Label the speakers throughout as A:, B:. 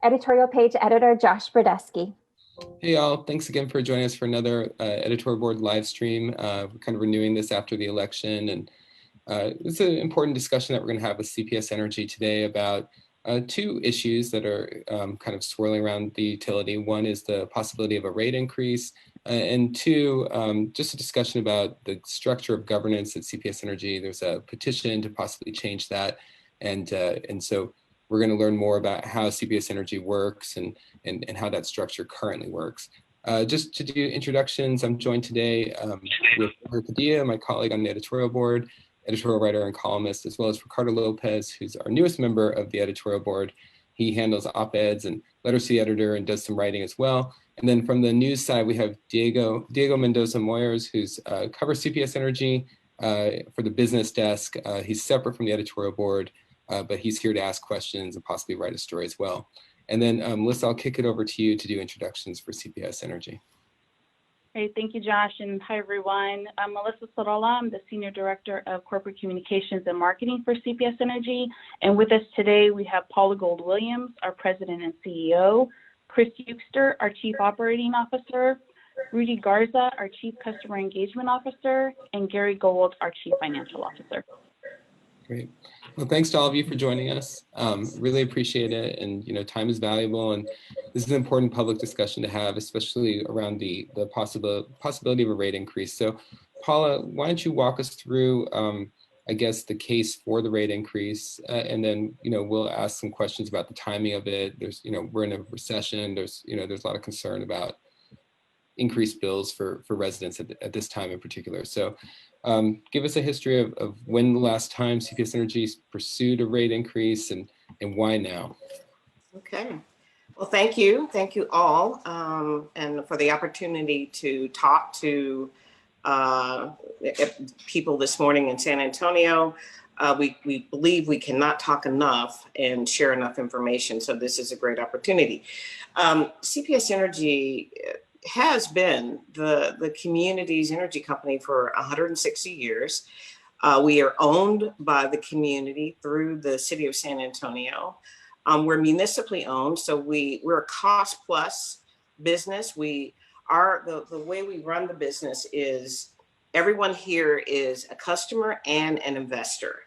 A: editorial page editor Josh Brodesky.
B: Hey all, thanks again for joining us for another editorial board live stream. We're kind of renewing this after the election, and it's an important discussion that we're going to have with CPS Energy today about two issues that are kind of swirling around the utility. One is the possibility of a rate increase, and two, just a discussion about the structure of governance at CPS Energy. There's a petition to possibly change that, and so we're going to learn more about how CPS Energy works and how that structure currently works. Just to do introductions, I'm joined today with Jorge Padilla, my colleague on the editorial board, editorial writer and columnist, as well as Ricardo Lopez, who's our newest member of the editorial board. He handles op-eds and letters to the editor and does some writing as well. And then from the news side, we have Diego Mendoza Moyers, who's covers CPS Energy for the business desk. He's separate from the editorial board, but he's here to ask questions and possibly write a story as well. And then Melissa, I'll kick it over to you to do introductions for CPS Energy.
C: Great, thank you, Josh, and hi, everyone. I'm Melissa Sorolla. I'm the Senior Director of Corporate Communications and Marketing for CPS Energy. And with us today, we have Paula Gold-Williams, our President and CEO, Chris Euster, our Chief Operating Officer, Rudy Garza, our Chief Customer Engagement Officer, and Gary Gold, our Chief Financial Officer.
B: Great. Well, thanks to all of you for joining us. Really appreciate it. And, you know, time is valuable. And this is an important public discussion to have, especially around the possibility of a rate increase. So, Paula, why don't you walk us through, I guess, the case for the rate increase? And then, you know, we'll ask some questions about the timing of it. There's, you know, we're in a recession. There's a lot of concern about increased bills for residents at this time in particular. So give us a history of when the last time CPS Energy pursued a rate increase and why now.
D: Okay. Well, thank you all, and for the opportunity to talk to people this morning in San Antonio. We believe we cannot talk enough and share enough information, so this is a great opportunity. CPS Energy has been the community's energy company for 160 years. We are owned by the community through the city of San Antonio. We're municipally owned, so we're a cost plus business. The way we run the business is everyone here is a customer and an investor.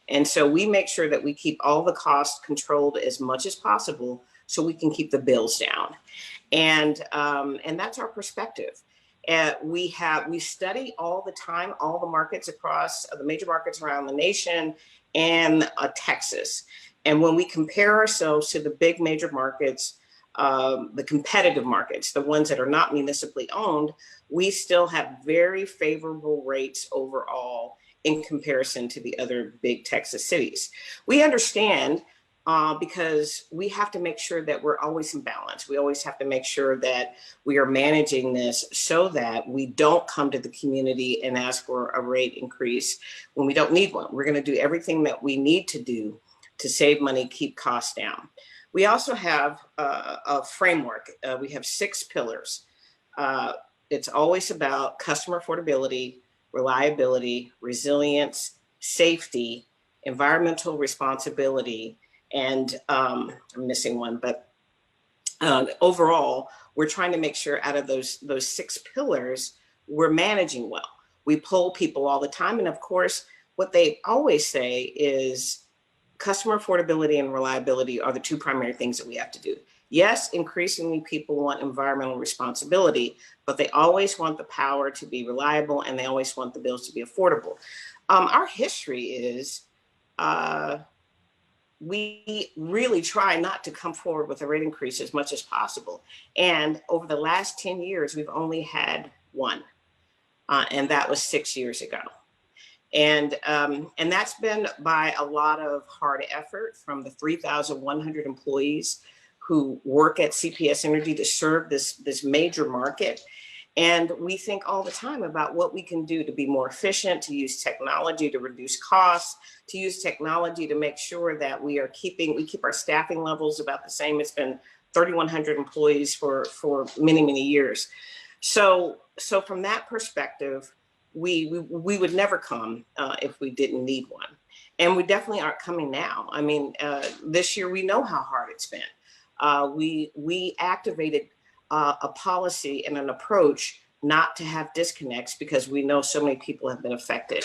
D: And so we make sure that we keep all the costs controlled as much as possible so we can keep the bills down. And that's our perspective. We study all the time, all the markets across the major markets around the nation and Texas. And when we compare ourselves to the big major markets, the competitive markets, the ones that are not municipally owned, we still have very favorable rates overall in comparison to the other big Texas cities. We understand because we have to make sure that we're always in balance. We always have to make sure that we are managing this so that we don't come to the community and ask for a rate increase when we don't need one. We're going to do everything that we need to do to save money, keep costs down. We also have a framework. We have 6 pillars. It's always about customer affordability, reliability, resilience, safety, environmental responsibility, and I'm missing one, but overall, we're trying to make sure out of those 6 pillars, we're managing well. We poll people all the time. And of course, what they always say is customer affordability and reliability are the 2 primary things that we have to do. Yes, increasingly people want environmental responsibility, but they always want the power to be reliable and they always want the bills to be affordable. Our history is, we really try not to come forward with a rate increase as much as possible. And over the last 10 years, we've only had one, and that was 6 years ago. And that's been by a lot of hard effort from the 3,100 employees who work at CPS Energy to serve this major market. And we think all the time about what we can do to be more efficient, to use technology to reduce costs, to use technology to make sure that we keep our staffing levels about the same. It's been 3,100 employees for many, many years. So from that perspective, we would never come if we didn't need one. And we definitely aren't coming now. I mean, this year, we know how hard it's been. we activated a policy and an approach not to have disconnects because we know so many people have been affected.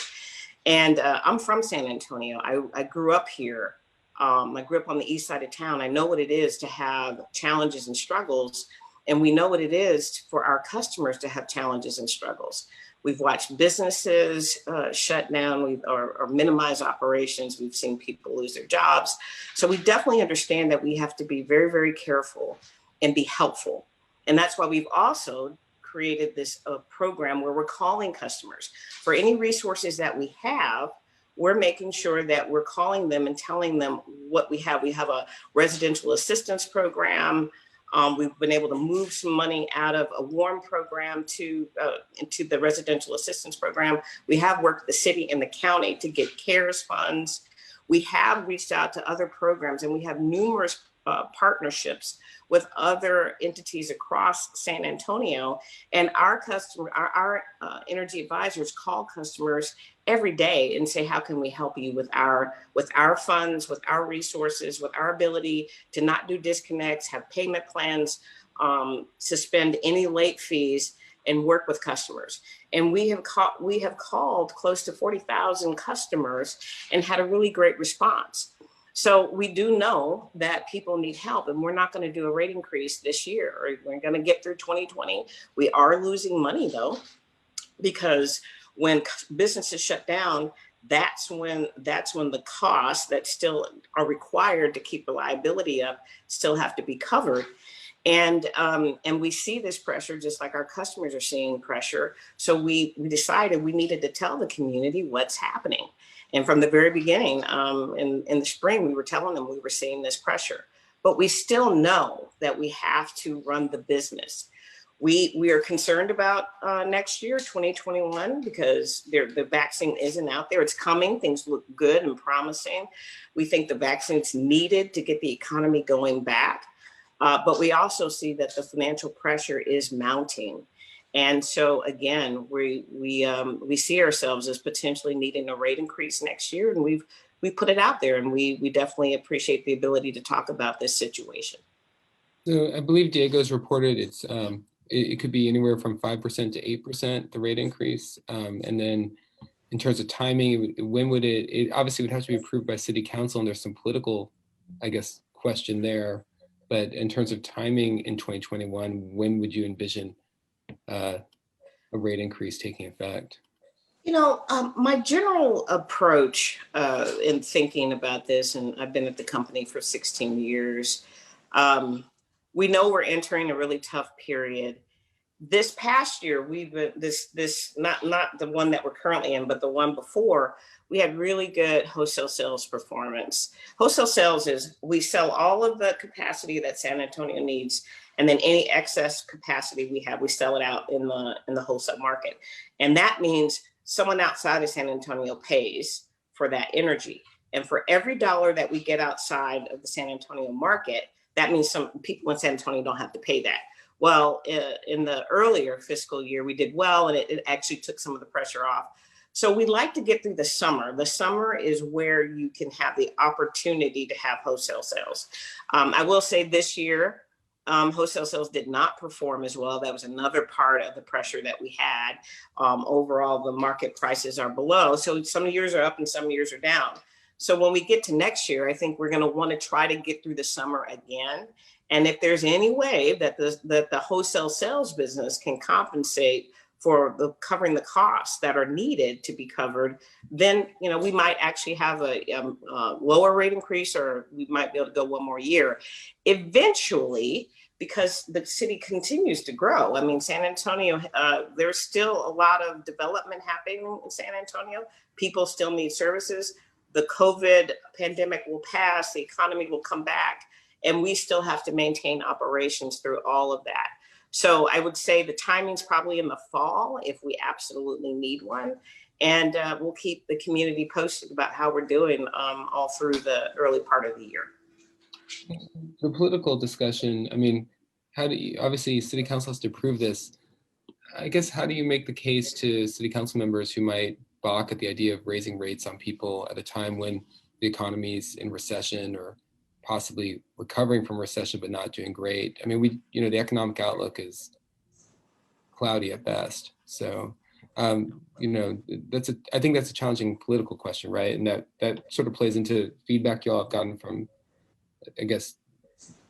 D: And I'm from San Antonio. I grew up here. I grew up on the east side of town. I know what it is to have challenges and struggles, and we know what it is for our customers to have challenges and struggles. We've watched businesses shut down or minimize operations. We've seen people lose their jobs. So we definitely understand that we have to be very, very careful and be helpful. And that's why we've also created this program where we're calling customers. For any resources that we have, we're making sure that we're calling them and telling them what we have. We have a residential assistance program. We've been able to move some money out of a WARM program into the residential assistance program. We have worked with the city and the county to get CARES funds. We have reached out to other programs, and we have numerous partnerships with other entities across San Antonio. And our energy advisors call customers every day and say, how can we help you with our funds, with our resources, with our ability to not do disconnects, have payment plans, suspend any late fees, and work with customers. And we have called close to 40,000 customers and had a really great response. So we do know that people need help, and we're not going to do a rate increase this year. We're going to get through 2020. We are losing money though, because when businesses shut down, that's when the costs that still are required to keep reliability up still have to be covered. And we see this pressure just like our customers are seeing pressure. So we decided we needed to tell the community what's happening. And from the very beginning, in the spring, we were telling them we were seeing this pressure. But we still know that we have to run the business. We are concerned about next year, 2021, because the vaccine isn't out there. It's coming. Things look good and promising. We think the vaccine's needed to get the economy going back. But we also see that the financial pressure is mounting. And so again, we see ourselves as potentially needing a rate increase next year, and we put it out there, and we definitely appreciate the ability to talk about this situation.
B: So I believe Diego's reported it could be anywhere from 5% to 8%, the rate increase. And then in terms of timing, when would it obviously would have to be approved by city council, and there's some political, I guess, question there. But in terms of timing in 2021, when would you envision a rate increase taking effect?
D: You know, my general approach in thinking about this, and I've been at the company for 16 years, we know we're entering a really tough period. This past year, we've been not the one that we're currently in, but the one before, we had really good wholesale sales performance. Wholesale sales is we sell all of the capacity that San Antonio needs, and then any excess capacity we have, we sell it out in the wholesale market. And that means someone outside of San Antonio pays for that energy. And for every dollar that we get outside of the San Antonio market, that means some people in San Antonio don't have to pay that. Well, in the earlier fiscal year, we did well, and it actually took some of the pressure off. So we like to get through the summer. The summer is where you can have the opportunity to have wholesale sales. I will say this year, wholesale sales did not perform as well. That was another part of the pressure that we had. Overall, the market prices are below. So some years are up and some years are down. So when we get to next year, I think we're going to want to try to get through the summer again. And if there's any way that the wholesale sales business can compensate for covering the costs that are needed to be covered, then we might actually have a lower rate increase, or we might be able to go one more year. Eventually, because the city continues to grow. I mean, San Antonio, there's still a lot of development happening in San Antonio. People still need services. The COVID pandemic will pass, the economy will come back, and we still have to maintain operations through all of that. So I would say the timing's probably in the fall if we absolutely need one. And we'll keep the community posted about how we're doing all through the early part of the year.
B: The political discussion, I mean, obviously city council has to approve this. I guess, how do you make the case to city council members who might balk at the idea of raising rates on people at a time when the economy's in recession, or possibly recovering from recession, but not doing great. I mean, the economic outlook is cloudy at best. So, I think that's a challenging political question, right? And that sort of plays into feedback y'all have gotten from, I guess,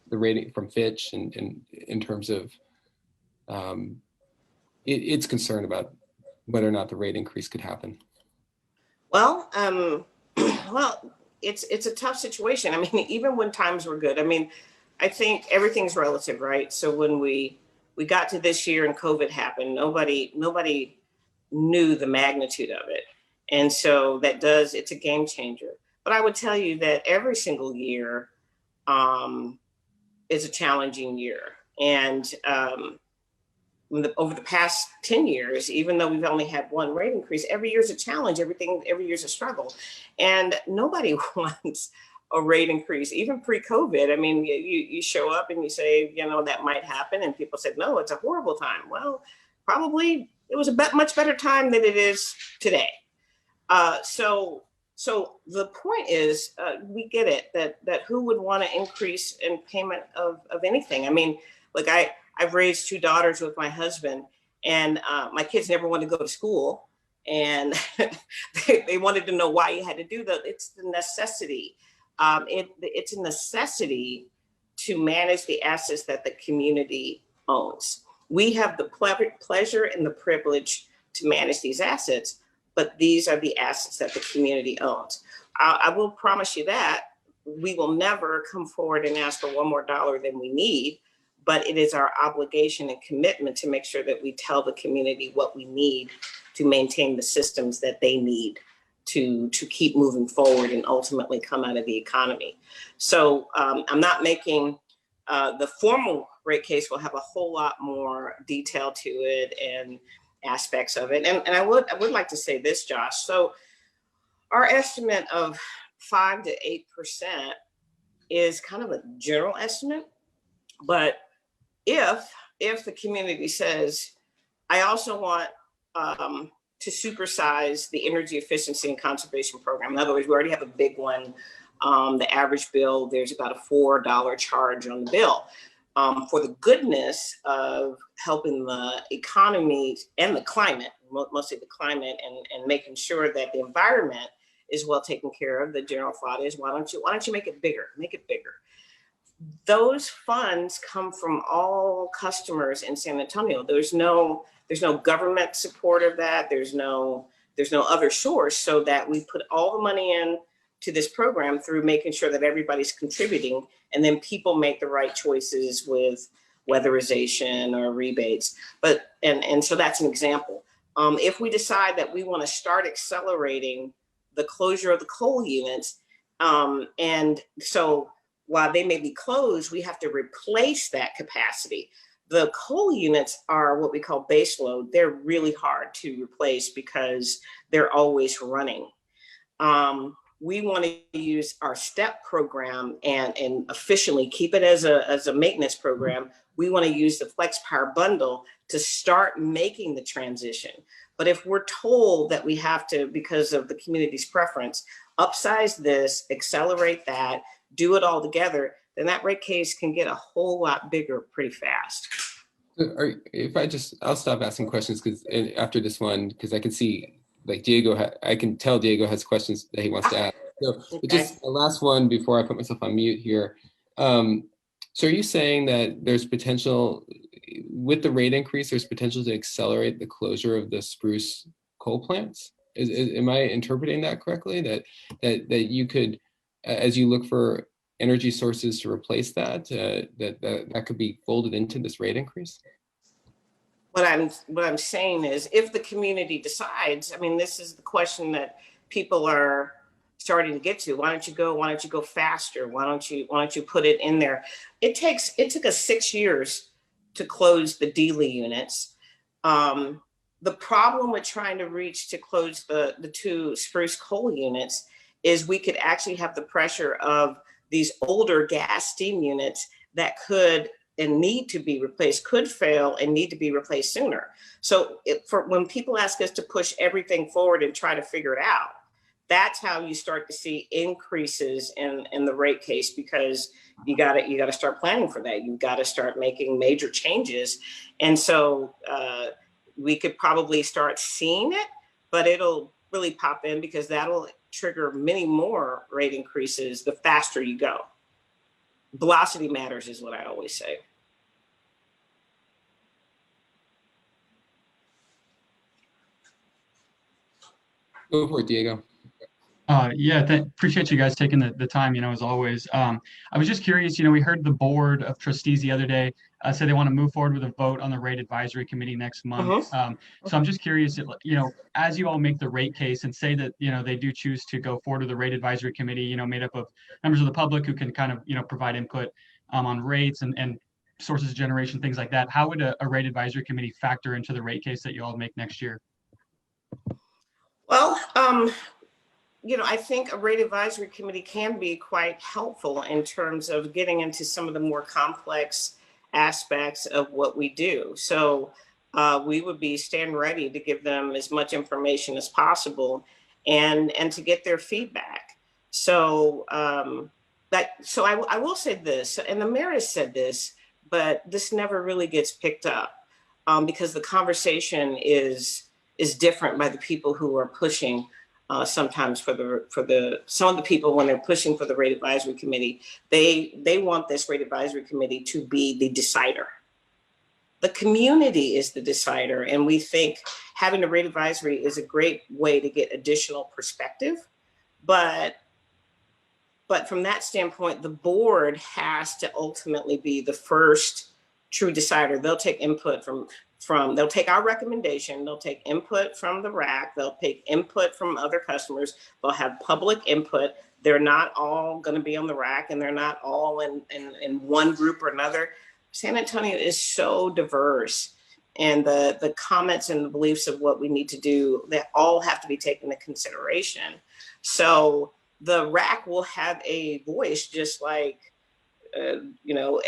B: the rating from Fitch and in terms of it's concerned about whether or not the rate increase could happen.
D: Well, it's a tough situation. I mean, even when times were good, I mean, I think everything's relative, right? So when we got to this year and COVID happened, nobody knew the magnitude of it. And so it's a game changer. But I would tell you that every single year is a challenging year. And over the past 10 years, even though we've only had one rate increase, every year is a challenge, every year is a struggle. And nobody wants a rate increase, even pre-COVID. I mean, you show up and you say, that might happen. And people said, no, it's a horrible time. Well, probably it was a much better time than it is today. So the point is, we get it, that who would want to increase in payment of anything? I mean, like I've raised two daughters with my husband, and my kids never wanted to go to school, and they wanted to know why you had to do that. It's the necessity. It's a necessity to manage the assets that the community owns. We have the pleasure and the privilege to manage these assets, but these are the assets that the community owns. I will promise you that we will never come forward and ask for one more dollar than we need, but it is our obligation and commitment to make sure that we tell the community what we need to maintain the systems that they need to keep moving forward and ultimately come out of the economy. So I'm not making the formal rate case will have a whole lot more detail to it and aspects of it. And I would like to say this, Josh. So our estimate of 5 to 8% is kind of a general estimate, but if the community says, I also want to supersize the energy efficiency and conservation program. In other words, we already have a big one. The average bill, there's about a $4 charge on the bill. For the goodness of helping the economy and the climate, mostly the climate, and making sure that the environment is well taken care of, the general thought is, why don't you make it bigger? Make it bigger. Those funds come from all customers in San Antonio. There's no government support of that. There's no other source, so that we put all the money in to this program through making sure that everybody's contributing, and then people make the right choices with weatherization or rebates. But and so that's an example. If we decide that we want to start accelerating the closure of the coal units, and so while they may be closed, we have to replace that capacity. The coal units are what we call base load. They're really hard to replace because they're always running. We want to use our STEP program and efficiently keep it as a maintenance program. We want to use the Flex Power Bundle to start making the transition. But if we're told that we have to, because of the community's preference, upsize this, accelerate that, do it all together, then that rate case can get a whole lot bigger pretty fast.
B: I'll stop asking questions because after this one, because I can see like I can tell Diego has questions that he wants to ask. So
D: Okay.
B: just the last one before I put myself on mute here. So are you saying that there's potential with the rate increase, there's potential to accelerate the closure of the Spruce coal plants? Am I interpreting that correctly? That you could, as you look for energy sources to replace that could be folded into this rate increase?
D: What I'm saying is, if the community decides, I mean, this is the question that people are starting to get to. Why don't you go faster? Why don't you put it in there? It took us 6 years to close the Dealey units. The problem with trying to close the two Spruce coal units is we could actually have the pressure of these older gas steam units that could and need to be replaced, could fail and need to be replaced sooner. So when people ask us to push everything forward and try to figure it out, that's how you start to see increases in the rate case, because you got to start planning for that. You've got to start making major changes. And so we could probably start seeing it, but it'll really pop in because that'll trigger many more rate increases the faster you go. Velocity matters is what I always say.
B: Go for it, Diego.
E: Yeah, appreciate you guys taking the time, as always. I was just curious, we heard the board of trustees the other day say they want to move forward with a vote on the rate advisory committee next month. So I'm just curious, as you all make the rate case and say that, they do choose to go forward with the rate advisory committee, made up of members of the public who can kind of, provide input on rates and sources of generation, things like that. How would a rate advisory committee factor into the rate case that you all make next year?
D: Well, I think a rate advisory committee can be quite helpful in terms of getting into some of the more complex aspects of what we do. So we would be stand ready to give them as much information as possible and to get their feedback. So I will say this, and the mayor has said this, but this never really gets picked up because the conversation is different by the people who are pushing. Sometimes some of the people, when they're pushing for the rate advisory committee, they want this rate advisory committee to be the decider. The community is the decider, and we think having a rate advisory is a great way to get additional perspective. But from that standpoint, the board has to ultimately be the first true decider. They'll take input they'll take our recommendation, they'll take input from the RAC, they'll take input from other customers, they'll have public input. They're not all going to be on the RAC, and they're not all in one group or another. San Antonio is so diverse, and the comments and the beliefs of what we need to do, they all have to be taken into consideration. So the RAC will have a voice, just like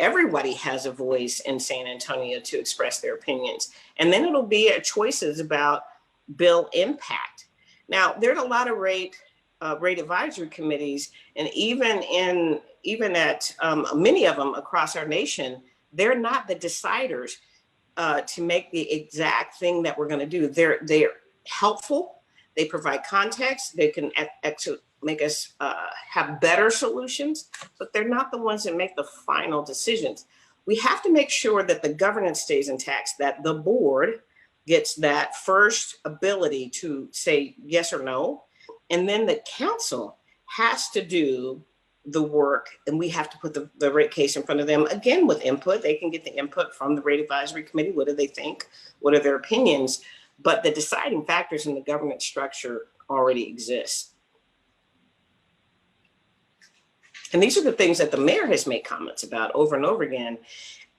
D: everybody has a voice in San Antonio to express their opinions. And then it'll be choices about bill impact. Now, there's a lot of rate advisory committees, and even at many of them across our nation, they're not the deciders to make the exact thing that we're going to do. They're helpful. They provide context. They can make us have better solutions, but they're not the ones that make the final decisions. We have to make sure that the governance stays intact, that the board gets that first ability to say yes or no, and then the council has to do the work, and we have to put the rate case in front of them, again, with input. They can get the input from the rate advisory committee. What do they think? What are their opinions? But the deciding factors in the governance structure already exist. And these are the things that the mayor has made comments about over and over again.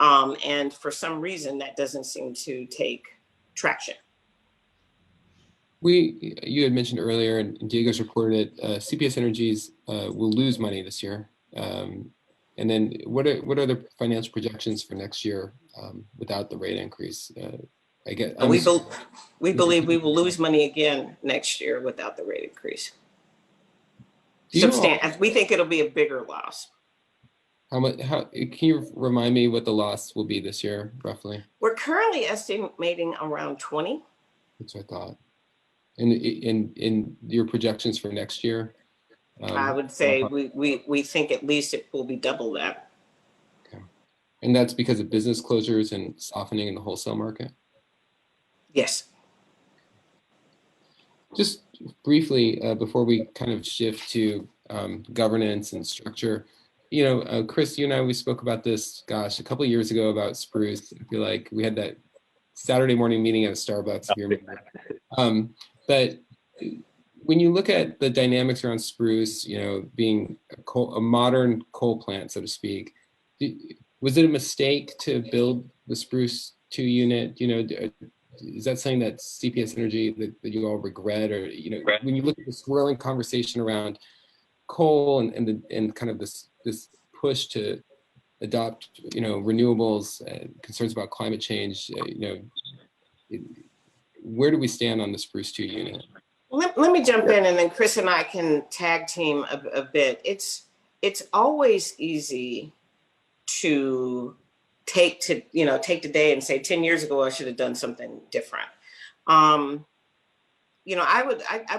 D: And for some reason, that doesn't seem to take traction.
B: You had mentioned earlier, and Diego's reported it, CPS Energies will lose money this year. And then what are the financial projections for next year without the rate increase? I guess
D: we believe we will lose money again next year without the rate increase. We think it'll be a bigger loss.
B: How much? Can you remind me what the loss will be this year, roughly?
D: We're currently estimating around 20.
B: That's what I thought. And in your projections for next year?
D: I would say we think at least it will be double that.
B: Okay. And that's because of business closures and softening in the wholesale market?
D: Yes.
B: Just briefly, before we kind of shift to governance and structure, Chris, you and I, we spoke about this, gosh, a couple of years ago about Spruce. I feel like we had that Saturday morning meeting at a Starbucks. If you remember. But when you look at the dynamics around Spruce, being a modern coal plant, so to speak, was it a mistake to build the Spruce 2 unit? Is that something that CPS Energy that you all regret, or when you look at the swirling conversation around coal and kind of this push to adopt renewables, concerns about climate change, where do we stand on the Spruce 2 unit?
D: Let me jump in, and then Chris and I can tag team a bit. It's always easy to take today and say 10 years ago I should have done something different. I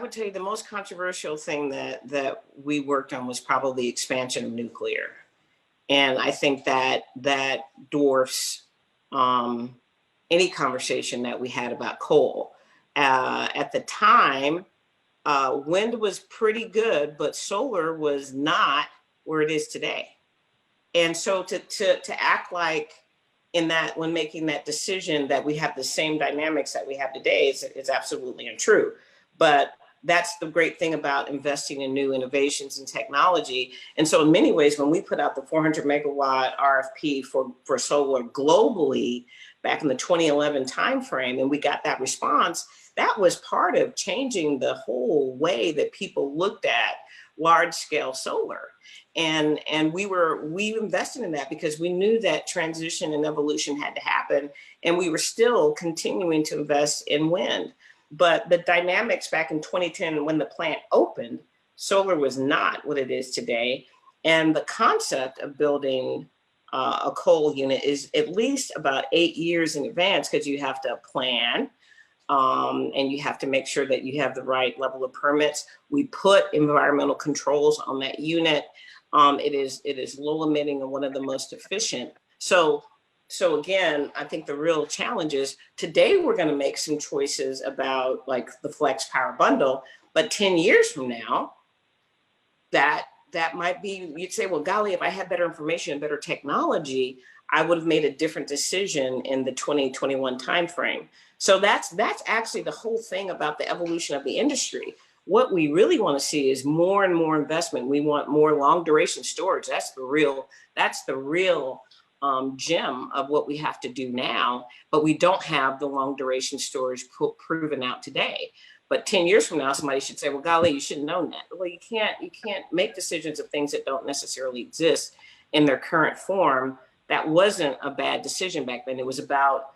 D: would tell you the most controversial thing that we worked on was probably the expansion of nuclear, and I think that dwarfs any conversation that we had about coal. At the time, wind was pretty good, but solar was not where it is today. And so to act like in that, when making that decision, that we have the same dynamics that we have today is absolutely untrue. But that's the great thing about investing in new innovations and technology. And so in many ways, when we put out the 400 megawatt RFP for solar globally back in the 2011 timeframe, and we got that response, that was part of changing the whole way that people looked at large scale solar. And we invested in that because we knew that transition and evolution had to happen, and we were still continuing to invest in wind. But the dynamics back in 2010, when the plant opened, solar was not what it is today. And the concept of building a coal unit is at least about 8 years in advance, because you have to plan and you have to make sure that you have the right level of permits. We put environmental controls on that unit. It is low emitting and one of the most efficient. So again, I think the real challenge is today we're going to make some choices about like the flex power bundle, but 10 years from now, that might be, you'd say, well, golly, if I had better information and better technology, I would have made a different decision in the 2021 timeframe. So that's actually the whole thing about the evolution of the industry. What we really want to see is more and more investment. We want more long duration storage. That's the real gem of what we have to do now, but we don't have the long duration storage proven out today. But 10 years from now, somebody should say, well, golly, you should have known that. Well, you can't make decisions of things that don't necessarily exist in their current form. That wasn't a bad decision back then. It was about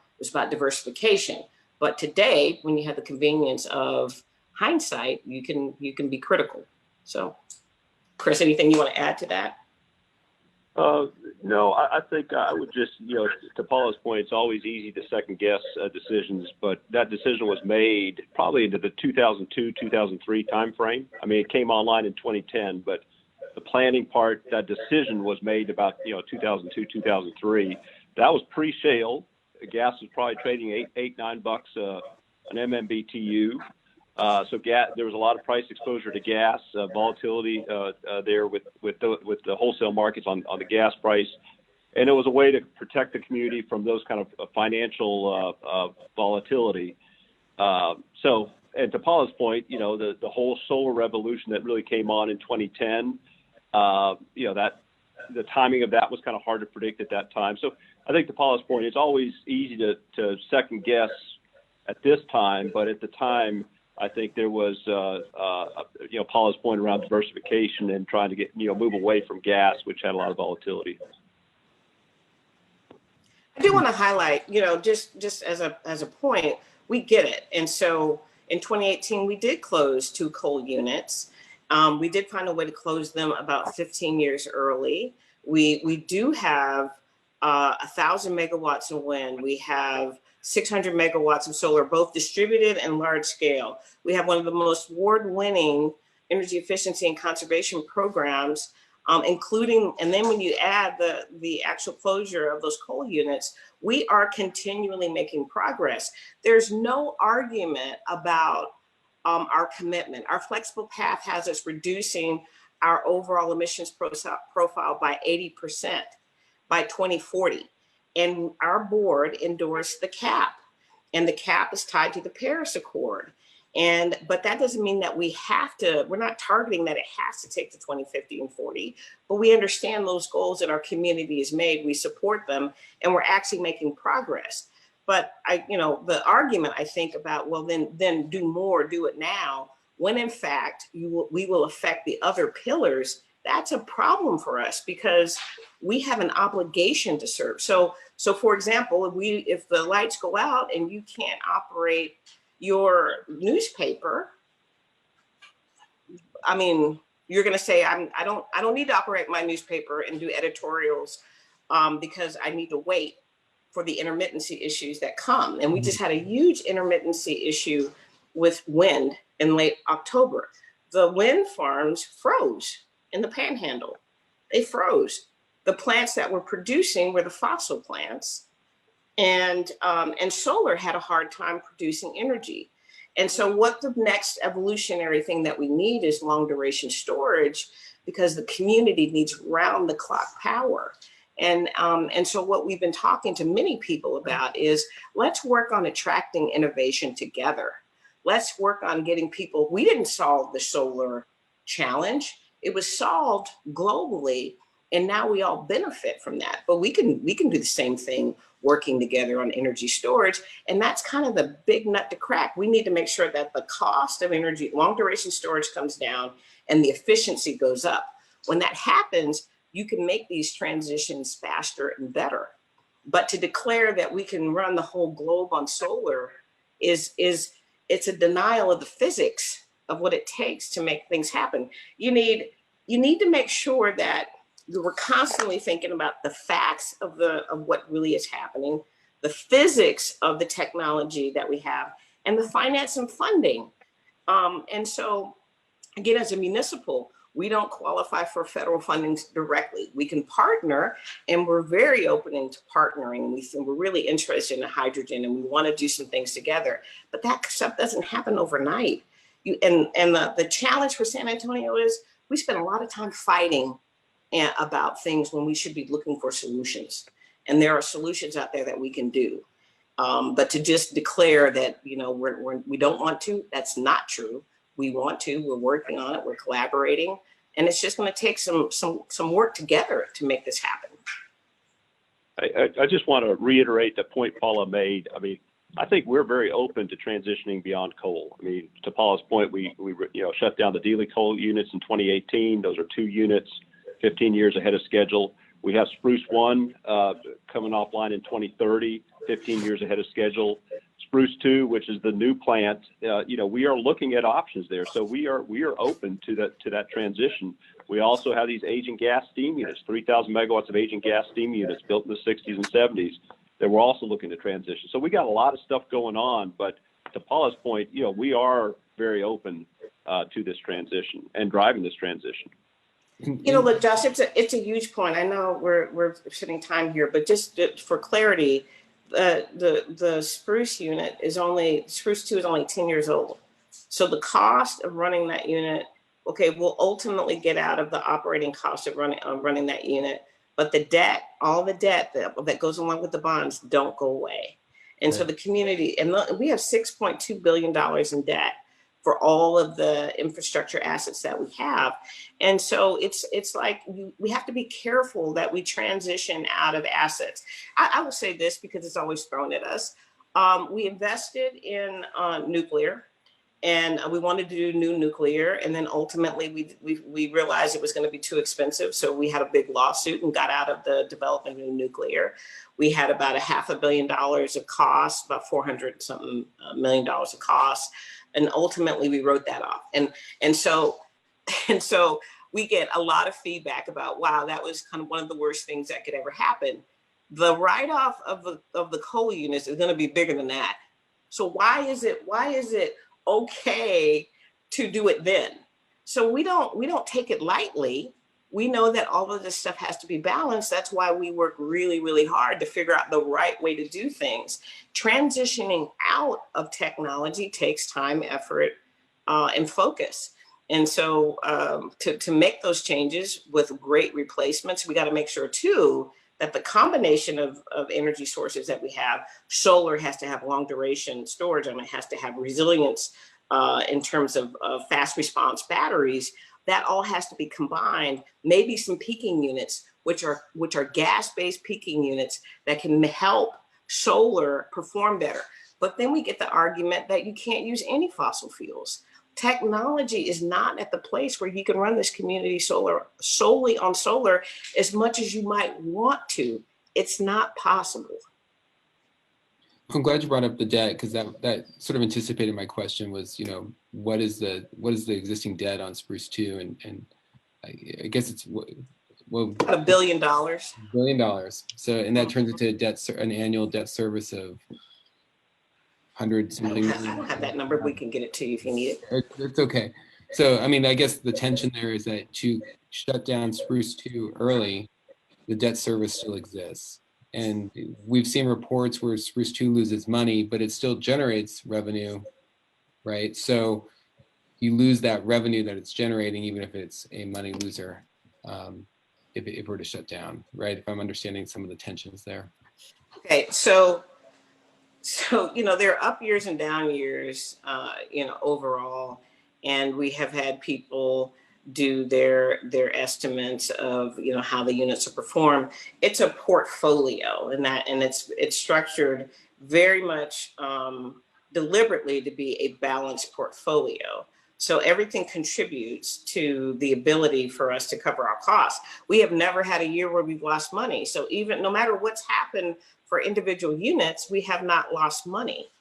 D: diversification. But today, when you have the convenience of hindsight, you can be critical. So, Chris, anything you want to add to that?
F: No, I think I would just, to Paula's point, it's always easy to second guess decisions, but that decision was made probably into the 2002, 2003 timeframe. I mean, it came online in 2010, but the planning part, that decision was made about, 2002, 2003. That was pre-shale. Gas was probably trading $8-9 an MMBTU. So gas, there was a lot of price exposure to gas, volatility there with the wholesale markets on the gas price, and it was a way to protect the community from those kind of financial volatility. So, and to Paula's point, the whole solar revolution that really came on in 2010, that the timing of that was kind of hard to predict at that time. So I think to Paula's point, it's always easy to second guess at this time, but at the time, I think there was, Paula's point around diversification and trying to get, move away from gas, which had a lot of volatility.
D: I do want to highlight, just as a point, we get it. And so in 2018, we did close 2 coal units. We did find a way to close them about 15 years early. We do have 1,000 megawatts of wind. We have 600 megawatts of solar, both distributed and large scale. We have one of the most award-winning energy efficiency and conservation programs, including, and then when you add the actual closure of those coal units, we are continually making progress. There's no argument about our commitment. Our flexible path has us reducing our overall emissions profile by 80% by 2040. And our board endorsed the cap, and the cap is tied to the Paris Accord. But that doesn't mean that we're not targeting that it has to take to 2050 and 40, but we understand those goals that our community has made, we support them, and we're actually making progress. But the argument I think about, well, then do more, do it now, when in fact we will affect the other pillars, that's a problem for us because we have an obligation to serve. So for example, if the lights go out and you can't operate your newspaper, I mean, you're going to say, I don't need to operate my newspaper and do editorials because I need to wait for the intermittency issues that come. And we just had a huge intermittency issue with wind in late October. The wind farms froze in the Panhandle. They froze. The plants that were producing were the fossil plants, and solar had a hard time producing energy. And so what the next evolutionary thing that we need is long duration storage, because the community needs round the clock power. And so what we've been talking to many people about is, let's work on attracting innovation together. Let's work on getting people. We didn't solve the solar challenge. It was solved globally, and now we all benefit from that. But we can do the same thing, working together on energy storage. And that's kind of the big nut to crack. We need to make sure that the cost of energy, long duration storage, comes down and the efficiency goes up. When that happens, you can make these transitions faster and better. But to declare that we can run the whole globe on solar it's a denial of the physics of what it takes to make things happen. You need to make sure that we're constantly thinking about the facts of what really is happening, the physics of the technology that we have, and the finance and funding. And so, again, as a municipal, we don't qualify for federal funding directly. We can partner, and we're very open into partnering. We're really interested in hydrogen, and we want to do some things together. But that stuff doesn't happen overnight. The challenge for San Antonio is we spend a lot of time fighting about things when we should be looking for solutions. And there are solutions out there that we can do. But to just declare that, we don't want to, that's not true. We want to, we're working on it, we're collaborating, and it's just going to take some work together to make this happen.
F: I just want to reiterate the point Paula made. I mean, I think we're very open to transitioning beyond coal. I mean, to Paula's point, we shut down the Dealey coal units in 2018. Those are 2 units, 15 years ahead of schedule. We have Spruce 1 coming offline in 2030, 15 years ahead of schedule. Spruce 2, which is the new plant, we are looking at options there. So we are open to that transition. We also have these aging gas steam units, 3,000 megawatts of aging gas steam units built in the 60s and 70s that we're also looking to transition. So we got a lot of stuff going on. But to Paula's point, we are very open to this transition and driving this transition.
D: Look, Josh, it's a huge point. I know we're spending time here, but just for clarity, the Spruce unit Spruce 2 is only 10 years old. So the cost of running that unit, will ultimately get out of the operating cost of running that unit, but the debt, all the debt that goes along with the bonds, don't go away. And so the community, and we have $6.2 billion in debt for all of the infrastructure assets that we have. And so it's like we have to be careful that we transition out of assets. I will say this because it's always thrown at us. We invested in nuclear, and we wanted to do new nuclear. And then ultimately we realized it was going to be too expensive. So we had a big lawsuit and got out of the development of new nuclear. We had about $500 million of costs, about $400 million of costs. And ultimately we wrote that off. And so we get a lot of feedback about, wow, that was kind of one of the worst things that could ever happen. The write-off of the coal units is going to be bigger than that. So why is it okay to do it then? So we don't take it lightly. We know that all of this stuff has to be balanced. That's why we work really, really hard to figure out the right way to do things. Transitioning out of technology takes time, effort, and focus. And so to make those changes with great replacements, we got to make sure too that the combination of energy sources that we have, solar has to have long duration storage, and it has to have resilience in terms of fast response batteries. That all has to be combined. Maybe some peaking units, which are gas-based peaking units that can help solar perform better. But then we get the argument that you can't use any fossil fuels. Technology is not at the place where you can run this community solely on solar as much as you might want to. It's not possible.
B: I'm glad you brought up the debt, because that sort of anticipated my question was, what is the existing debt on Spruce 2? And I guess it's well,
D: $1 billion.
B: $1 billion. So, and that turns into an annual debt service of hundreds something.
D: I don't have that number. We can get it to you if you need it.
B: It's okay. So, I mean, I guess the tension there is that to shut down Spruce 2 early, the debt service still exists. And we've seen reports where Spruce 2 loses money, but it still generates revenue, right? So you lose that revenue that it's generating, even if it's a money loser, if it were to shut down, right? If I'm understanding some of the tensions there.
D: Okay, so there are up years and down years, overall, and we have had people do their estimates of how the units are performed. It's a portfolio, and it's structured very much deliberately to be a balanced portfolio. So everything contributes to the ability for us to cover our costs. We have never had a year where we've lost money. So even no matter what's happened for individual units, we have not lost money.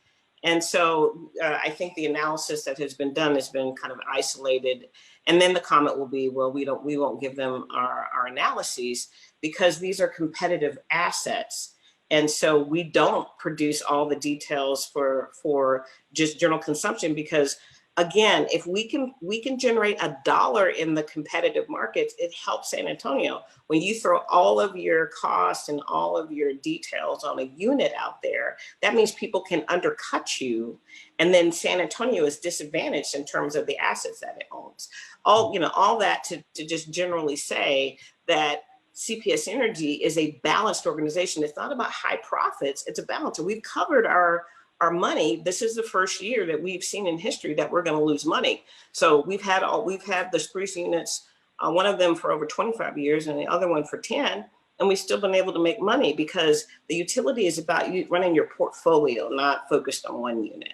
D: And so I think the analysis that has been done has been kind of isolated. And then the comment will be, well, we won't give them our analyses because these are competitive assets. And so we don't produce all the details for just general consumption, because again, if we can generate $1 in the competitive markets, it helps San Antonio. When you throw all of your costs and all of your details on a unit out there, that means people can undercut you. And then San Antonio is disadvantaged in terms of the assets that it owns. All that to just generally say that CPS Energy is a balanced organization. It's not about high profits, it's a balance. And we've covered our money. This is the first year that we've seen in history that we're going to lose money. So we've had the Spruce units, one of them for over 25 years and the other one for 10, and we've still been able to make money because the utility is about you running your portfolio, not focused on one unit.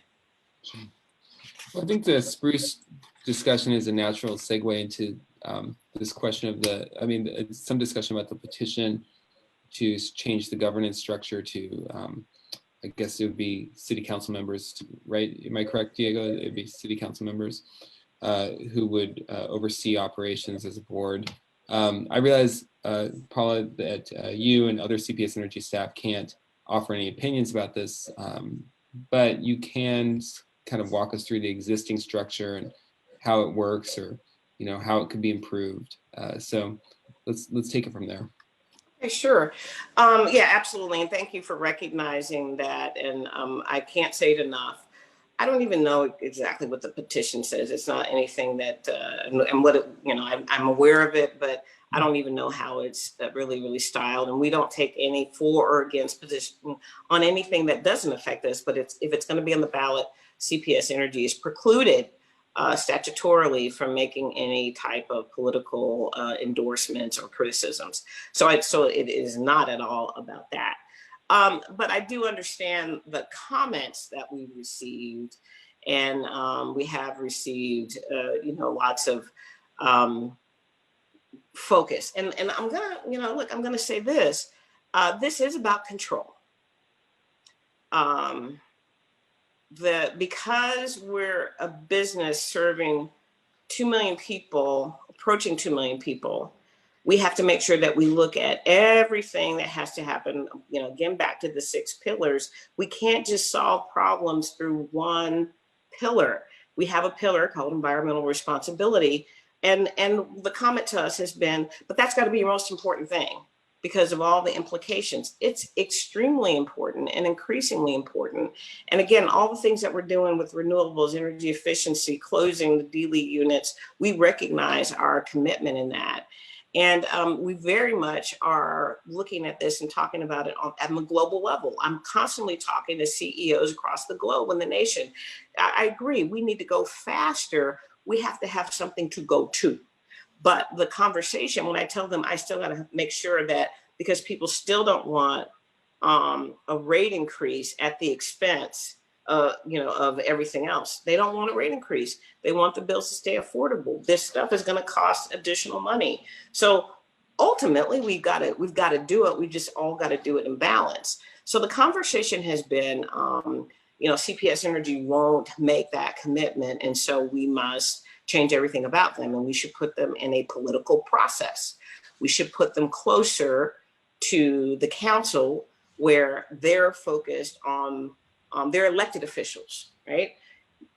B: Well, I think the Spruce discussion is a natural segue into this question of some discussion about the petition to change the governance structure to I guess it would be city council members, right? Am I correct, Diego? It would be city council members who would oversee operations as a board. I realize, Paula, that you and other CPS Energy staff can't offer any opinions about this, but you can kind of walk us through the existing structure and how it works, or how it could be improved. So let's take it from there.
D: Okay, sure. Yeah, absolutely. And thank you for recognizing that. And I can't say it enough. I don't even know exactly what the petition says. It's not anything that, and what it, I'm aware of it, but I don't even know how it's really styled. And we don't take any for or against position on anything that doesn't affect us. But if it's going to be on the ballot, CPS Energy is precluded statutorily from making any type of political endorsements or criticisms. So it is not at all about that. But I do understand the comments that we've received, and we have received, lots of focus. And I'm gonna, I'm gonna say this. This is about control. Because we're a business serving 2 million people, approaching 2 million people, we have to make sure that we look at everything that has to happen. Again, back to the 6 pillars, we can't just solve problems through one pillar. We have a pillar called environmental responsibility. And the comment to us has been, but that's got to be your most important thing, because of all the implications. It's extremely important and increasingly important. And again, all the things that we're doing with renewables, energy efficiency, closing the DLE units, we recognize our commitment in that. And we very much are looking at this and talking about it at the global level. I'm constantly talking to CEOs across the globe and the nation. I agree, we need to go faster. We have to have something to go to. But the conversation, when I tell them I still got to make sure that, because people still don't want a rate increase at the expense of everything else. They don't want a rate increase. They want the bills to stay affordable. This stuff is going to cost additional money. So ultimately, we've got to do it. We just all got to do it in balance. So the conversation has been, CPS Energy won't make that commitment, and so we must change everything about them, and we should put them in a political process. We should put them closer to the council where they're focused on their elected officials, right?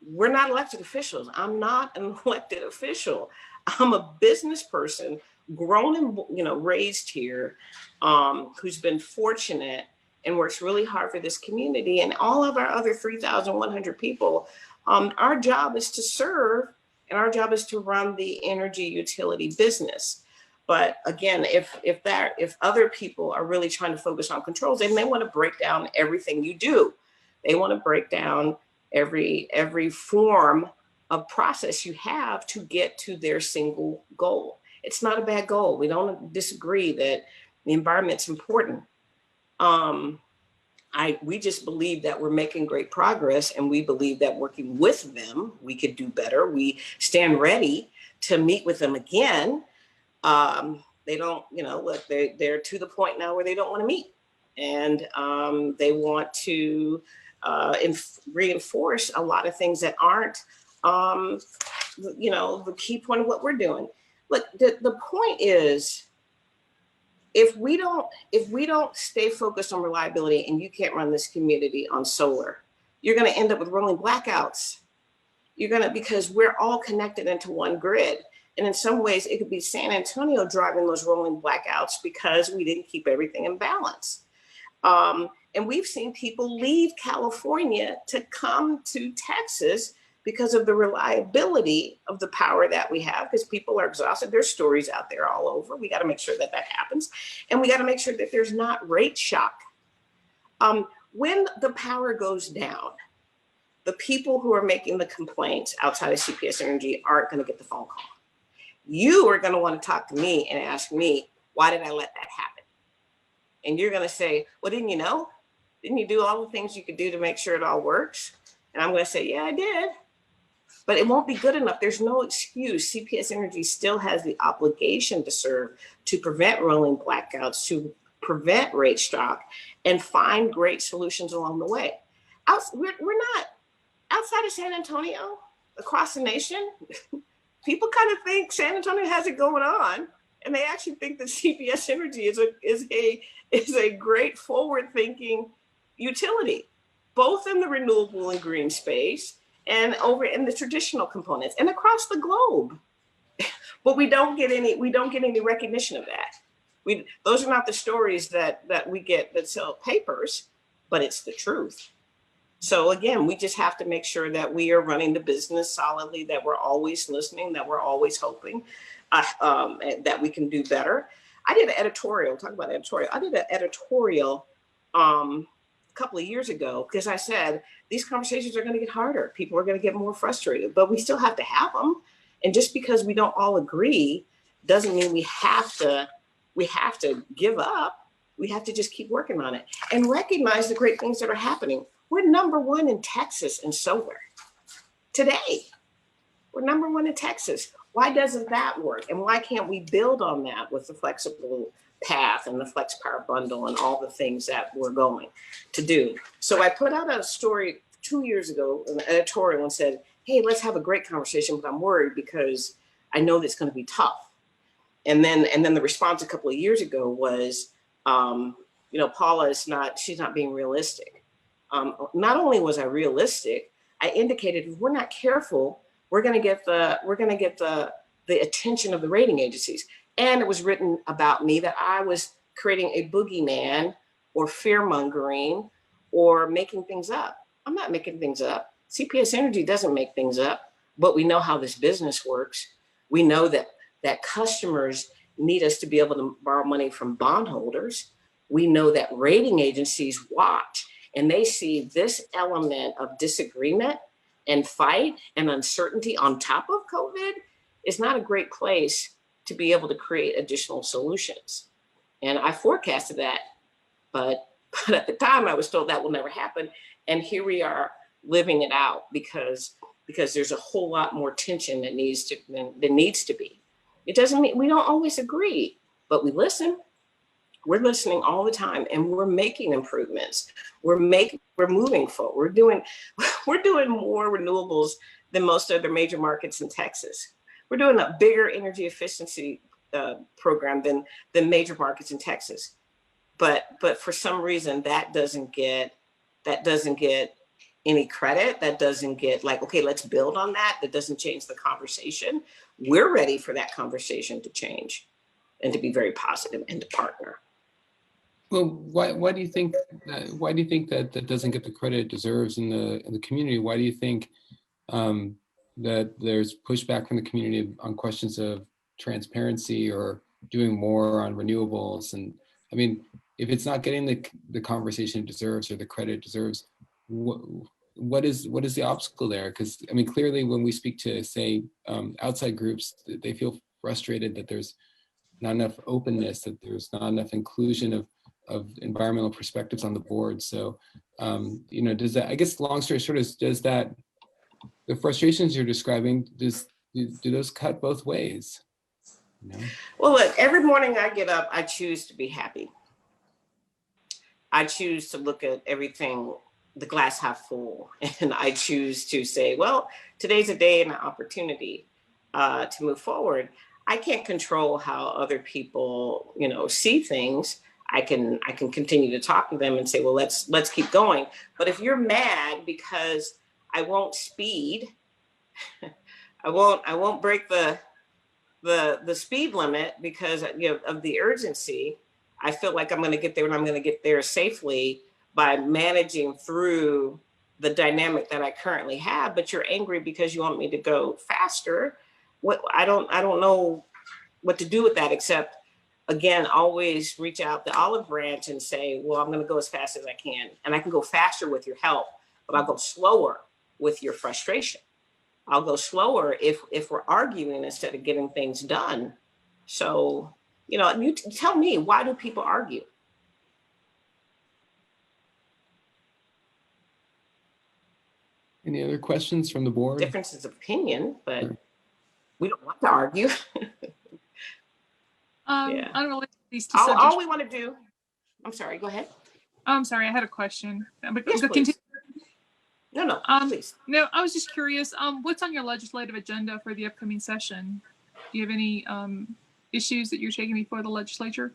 D: We're not elected officials. I'm not an elected official. I'm a business person, grown and raised here, who's been fortunate and works really hard for this community and all of our other 3,100 people. Our job is to serve, and our job is to run the energy utility business. But again, if other people are really trying to focus on controls, then they want to break down everything you do. They want to break down every form of process you have to get to their single goal. It's not a bad goal. We don't disagree that the environment's important. We just believe that we're making great progress, and we believe that working with them, we could do better. We stand ready to meet with them again. They don't, look, they're to the point now where they don't want to meet, and they want to reinforce a lot of things that aren't, the key point of what we're doing. Look, the point is, if we don't stay focused on reliability, and you can't run this community on solar, you're going to end up with rolling blackouts. Because we're all connected into one grid. And in some ways, it could be San Antonio driving those rolling blackouts because we didn't keep everything in balance. And we've seen people leave California to come to Texas because of the reliability of the power that we have, because people are exhausted. There's stories out there all over. We got to make sure that happens. And we got to make sure that there's not rate shock. When the power goes down, the people who are making the complaints outside of CPS Energy aren't going to get the phone call. You are going to want to talk to me and ask me, why did I let that happen? And you're going to say, well, didn't you know? Didn't you do all the things you could do to make sure it all works? And I'm going to say, yeah, I did. But it won't be good enough. There's no excuse. CPS Energy still has the obligation to serve, to prevent rolling blackouts, to prevent rate shock, and find great solutions along the way. We're not outside of San Antonio, across the nation. People kind of think San Antonio has it going on, and they actually think that CPS Energy is a great forward-thinking utility, both in the renewable and green space and over in the traditional components and across the globe. But we don't get any recognition of that. Those are not the stories that we get that sell papers, but it's the truth. So again, we just have to make sure that we are running the business solidly, that we're always listening, that we're always hoping that we can do better. I did an editorial, talk about editorial. I did an editorial a couple of years ago because I said, these conversations are going to get harder. People are going to get more frustrated, but we still have to have them. And just because we don't all agree doesn't mean we have to give up. We have to just keep working on it and recognize the great things that are happening. We're #1 in Texas in solar today. We're #1 in Texas. Why doesn't that work? And why can't we build on that with the flexible path and the flex power bundle and all the things that we're going to do? So I put out a story 2 years ago, an editorial, and said, hey, let's have a great conversation, but I'm worried because I know that's going to be tough. And then the response a couple of years ago was, Paula she's not being realistic. Not only was I realistic, I indicated if we're not careful, we're going to get the attention of the rating agencies. And it was written about me that I was creating a boogeyman or fear mongering or making things up. I'm not making things up. CPS Energy doesn't make things up, but we know how this business works. We know that customers need us to be able to borrow money from bondholders. We know that rating agencies watch and they see this element of disagreement and fight and uncertainty on top of COVID is not a great place to be able to create additional solutions. And I forecasted that, but at the time I was told that will never happen. And here we are living it out because there's a whole lot more tension that needs to be. It doesn't mean we don't always agree, but we listen. We're listening all the time, and we're making improvements. We're moving forward. We're doing more renewables than most other major markets in Texas. We're doing a bigger energy efficiency program than major markets in Texas. But for some reason that doesn't get any credit. That doesn't get like, okay, let's build on that. That doesn't change the conversation. We're ready for that conversation to change and to be very positive and to partner.
B: Well, why do you think that doesn't get the credit it deserves in the community? Why do you think that there's pushback from the community on questions of transparency or doing more on renewables? And I mean, if it's not getting the conversation it deserves or the credit it deserves, what is the obstacle there? Because I mean, clearly when we speak to, say, outside groups, they feel frustrated that there's not enough openness, that there's not enough inclusion of environmental perspectives on the board. So, you know, does that, I guess long story short is, does that, the frustrations you're describing, do those cut both ways? You know?
D: Well, look, every morning I get up, I choose to be happy. I choose to look at everything, the glass half full, and I choose to say, well, today's a day and an opportunity to move forward. I can't control how other people, you know, see things. I can continue to talk to them and say, well, let's keep going. But if you're mad because I won't speed, I won't break the speed limit because, you know, of the urgency, I feel like I'm going to get there and I'm going to get there safely by managing through the dynamic that I currently have. But you're angry because you want me to go faster. I don't know what to do with that, except, again, always reach out the olive branch and say, well, I'm going to go as fast as I can. And I can go faster with your help, but I'll go slower with your frustration. I'll go slower if we're arguing instead of getting things done. So, you know, you tell me, why do people argue?
B: Any other questions from the board?
D: Differences of opinion, but we don't want to argue.
G: Yeah. Unrelated to these two subjects.
D: All we want to do, I'm sorry, go ahead.
G: I'm sorry, I had a question. But
D: yes, please. No, please.
G: No, I was just curious, what's on your legislative agenda for the upcoming session? Do you have any issues that you're taking before the legislature?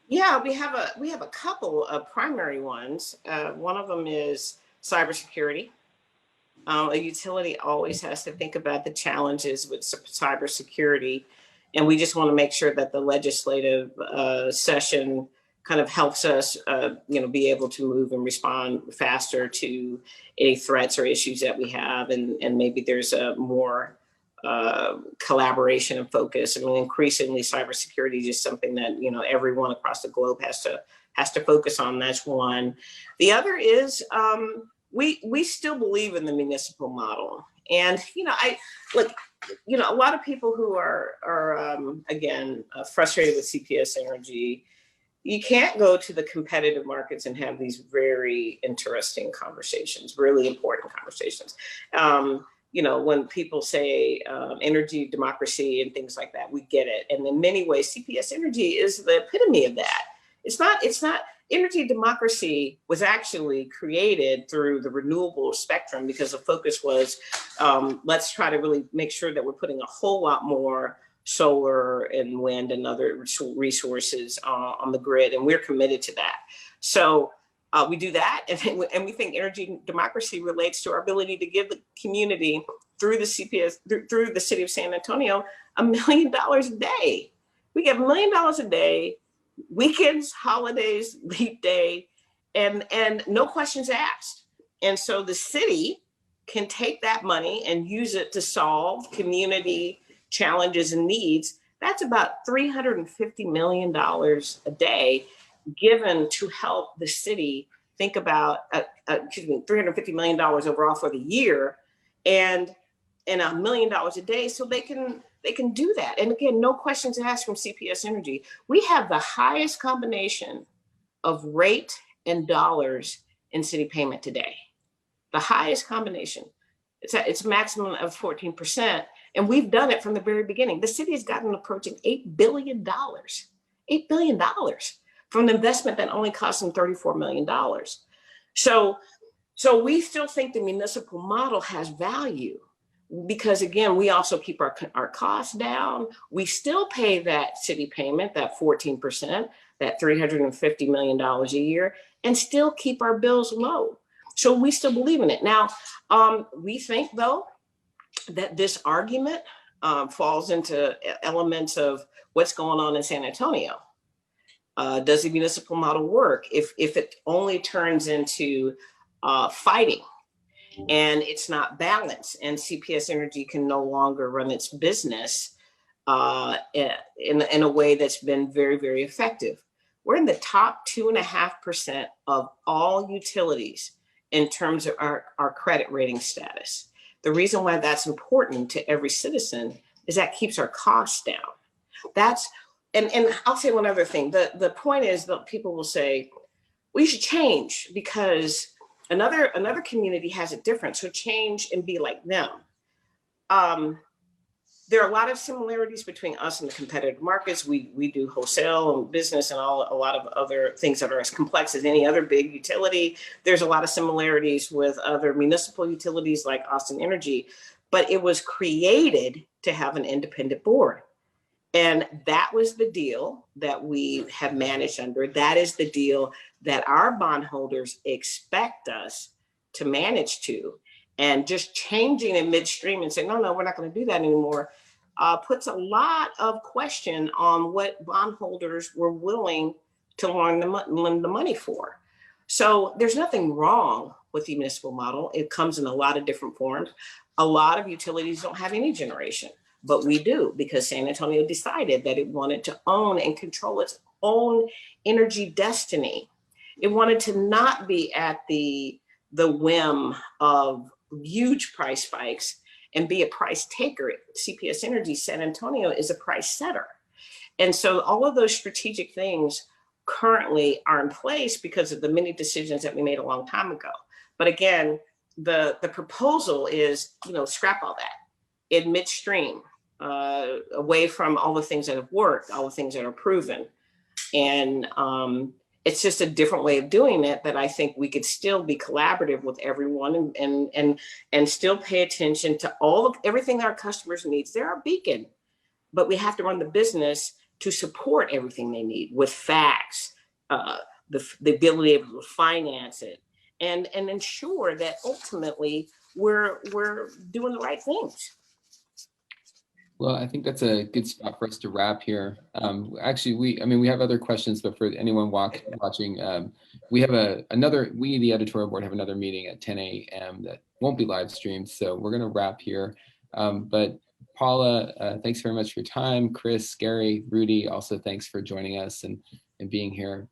D: Yeah, we have a couple of primary ones. One of them is cybersecurity. A utility always has to think about the challenges with cybersecurity. And we just want to make sure that the legislative session kind of helps us, you know, be able to move and respond faster to any threats or issues that we have. And maybe there's a more collaboration and focus. I mean, increasingly cybersecurity is just something that, you know, everyone across the globe has to focus on. That's one. The other is we still believe in the municipal model. And, you know, you know, a lot of people who are again, frustrated with CPS Energy, you can't go to the competitive markets and have these very interesting conversations, really important conversations. You know, when people say energy democracy and things like that, we get it. And in many ways, CPS Energy is the epitome of that. It's not, energy democracy was actually created through the renewable spectrum because the focus was, let's try to really make sure that we're putting a whole lot more solar and wind and other resources on the grid. And we're committed to that. So we do that. And we think energy democracy relates to our ability to give the community through the CPS, through the city of San Antonio, $1 million a day. We get $1 million a day, weekends, holidays, leap day, and no questions asked. And so the city can take that money and use it to solve community challenges and needs. That's about $350 million a day given to help the city think about, $350 million overall for the year and $1 million a day so they can do that. And again, no questions asked from CPS Energy. We have the highest combination of rate and dollars in city payment today. The highest combination. It's a maximum of 14%. And we've done it from the very beginning. The city has gotten approaching $8 billion. $8 billion. from an investment that only cost them $34 million. So we still think the municipal model has value because, again, we also keep our costs down. We still pay that city payment, that 14%, that $350 million a year, and still keep our bills low. So we still believe in it. Now, we think, though, that this argument falls into elements of what's going on in San Antonio. Does the municipal model work if it only turns into fighting and it's not balanced, and CPS Energy can no longer run its business in a way that's been very, very effective? We're in the top 2.5% of all utilities in terms of our credit rating status. The reason why that's important to every citizen is that keeps our costs down. And I'll say one other thing. The point is that people will say, we should change because another community has it different. So change and be like them. There are a lot of similarities between us and the competitive markets. We do wholesale and business and a lot of other things that are as complex as any other big utility. There's a lot of similarities with other municipal utilities like Austin Energy, but it was created to have an independent board. And that was the deal that we have managed under. That is the deal that our bondholders expect us to manage to. And just changing in midstream and saying, no, we're not going to do that anymore, puts a lot of question on what bondholders were willing to lend the money for. So there's nothing wrong with the municipal model. It comes in a lot of different forms. A lot of utilities don't have any generation, but we do, because San Antonio decided that it wanted to own and control its own energy destiny. It wanted to not be at the whim of huge price spikes and be a price taker. CPS Energy San Antonio is a price setter. And so all of those strategic things currently are in place because of the many decisions that we made a long time ago. But again, the proposal is, scrap all that in midstream, away from all the things that have worked, all the things that are proven. And it's just a different way of doing it that I think we could still be collaborative with everyone and still pay attention to everything our customers need. They're our beacon, but we have to run the business to support everything they need with facts, the ability to finance it, and ensure that ultimately we're doing the right things.
B: Well, I think that's a good spot for us to wrap here. Actually, we have other questions, but for anyone watching, we have the editorial board have another meeting at 10 a.m. that won't be live streamed. So we're going to wrap here. But Paula, thanks very much for your time. Chris, Gary, Rudy, also thanks for joining us and being here.